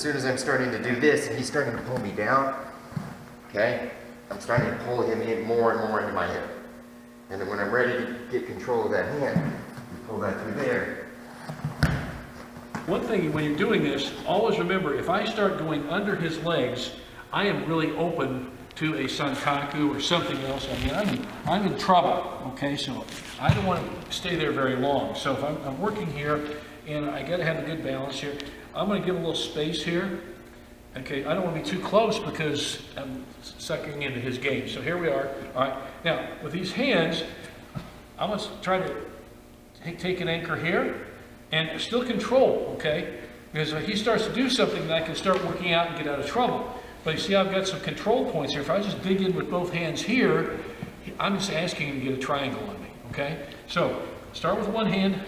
As soon as I'm starting to do this and he's starting to pull me down, okay, I'm starting to pull him in more and more into my hip. And then when I'm ready to get control of that hand, you pull that through there. One thing when you're doing this, always remember, if I start going under his legs, I am really open to a sankaku or something else. I mean, I'm in trouble, okay? So I don't want to stay there very long. So if I'm working here, and I got to have a good balance here, I'm going to give a little space here. Okay, I don't want to be too close because I'm sucking into his game. So here we are. All right, now with these hands, I'm going to try to take an anchor here and still control, okay? Because if he starts to do something, then I can start working out and get out of trouble. But you see, I've got some control points here. If I just dig in with both hands here, I'm just asking him to get a triangle on me, okay? So start with one hand.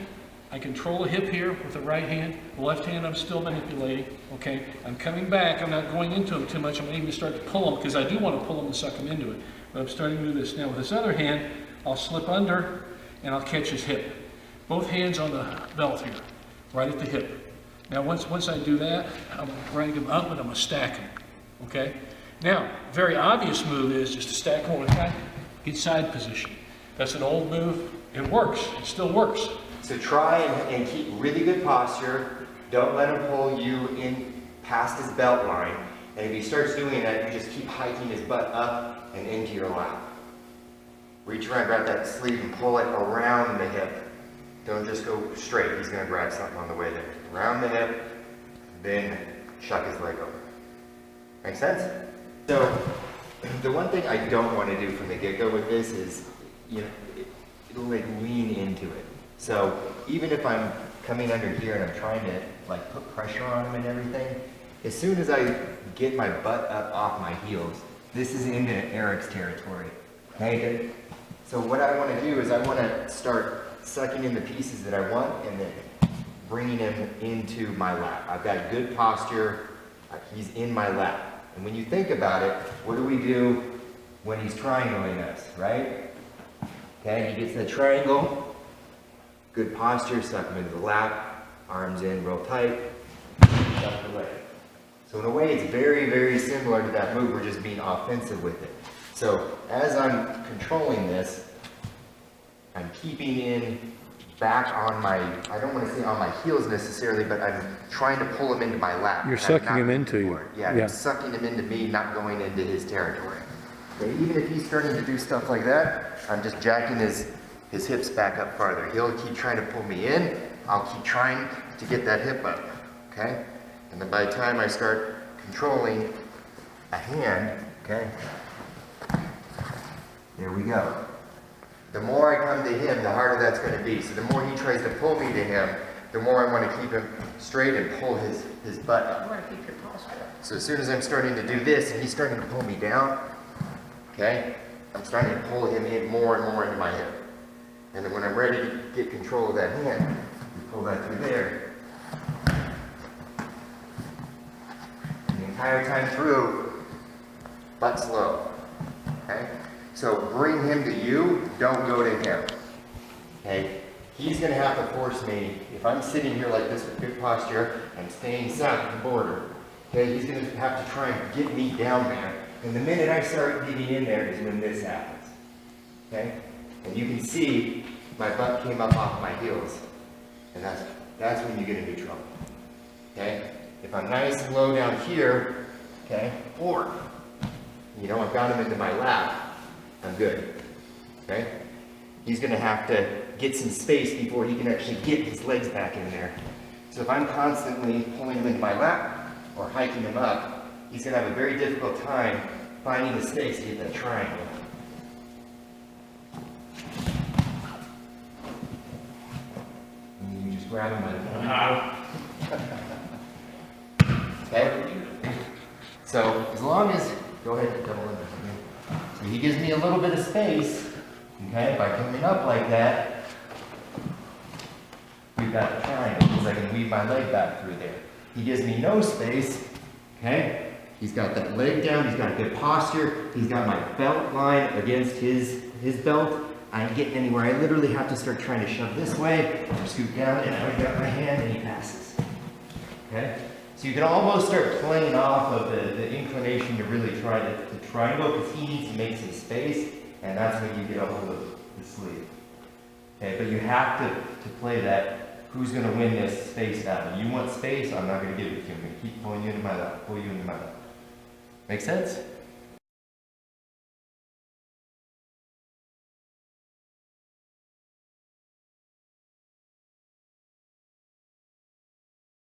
I control a hip here with the right hand. The left hand I'm still manipulating, okay? I'm coming back. I'm not going into him too much. I'm going to even start to pull him because I do want to pull him and suck him into it. But I'm starting to do this. Now with this other hand, I'll slip under and I'll catch his hip. Both hands on the belt here, right at the hip. Now once I do that, I'm going to bring him up and I'm going to stack him, okay? Now, very obvious move is just to stack him over the time, get side position. That's an old move. It works. It still works. So try and keep really good posture. Don't let him pull you in past his belt line. And if he starts doing that, you just keep hiking his butt up and into your lap. Reach around, grab that sleeve and pull it around the hip. Don't just go straight. He's going to grab something on the way there. Around the hip, then shuck his leg over. Make sense? So the one thing I don't want to do from the get-go with this is, it'll like lean into it. So even if I'm coming under here and I'm trying to like put pressure on him and everything, as soon as I get my butt up off my heels, this is into Eric's territory. Okay? So what I want to do is I want to start sucking in the pieces that I want and then bringing him into my lap. I've got good posture. He's in my lap. And when you think about it, what do we do when he's triangling us, right? Okay, he gets that triangle. Good posture, suck him into the lap, arms in real tight, suck the leg. So in a way, it's very, very similar to that move. We're just being offensive with it. So as I'm controlling this, I'm keeping in back on my, I don't want to say on my heels necessarily, but I'm trying to pull him into my lap. You're sucking him into you. Yeah, I'm sucking him into me, not going into his territory. Okay, even if he's starting to do stuff like that, I'm just jacking his hips back up farther. He'll keep trying to pull me in. I'll keep trying to get that hip up, okay? And then by the time I start controlling a hand, okay? There we go. The more I come to him, the harder that's going to be. So the more he tries to pull me to him, the more I want to keep him straight and pull his butt up. You want to keep your posture. So as soon as I'm starting to do this and he's starting to pull me down, okay? I'm starting to pull him in more and more into my hip. And then when I'm ready to get control of that hand, you pull that through there. And the entire time through, butt slow. Okay? So bring him to you, don't go to him. Okay? He's going to have to force me, if I'm sitting here like this with good posture, I'm staying south of the border. Okay? He's going to have to try and get me down there. And the minute I start getting in there is when this happens. Okay? And you can see my butt came up off my heels. And that's when you get into trouble. Okay? If I'm nice and low down here, okay, or, I've got him into my lap, I'm good. Okay? He's going to have to get some space before he can actually get his legs back in there. So if I'm constantly pulling him into my lap or hiking him up, he's going to have a very difficult time finding the space to get that triangle. And you just grab him by the Okay? So as long as, go ahead and double under. So he gives me a little bit of space, okay, by coming up like that, we've got the triangle, because I can weave my leg back through there. He gives me no space, okay, he's got that leg down, he's got a good posture, he's got my belt line against his belt. I ain't getting anywhere. I literally have to start trying to shove this way, or scoot down, and I've got my hand, and he passes. Okay? So you can almost start playing off of the inclination to really try to triangle, because he needs to make some space, and that's when you get a hold of the sleeve. Okay, but you have to play that, who's going to win this space battle. You want space, I'm not going to give it to you. I'm going to keep pulling you into my lap, pull you into my lap. Make sense?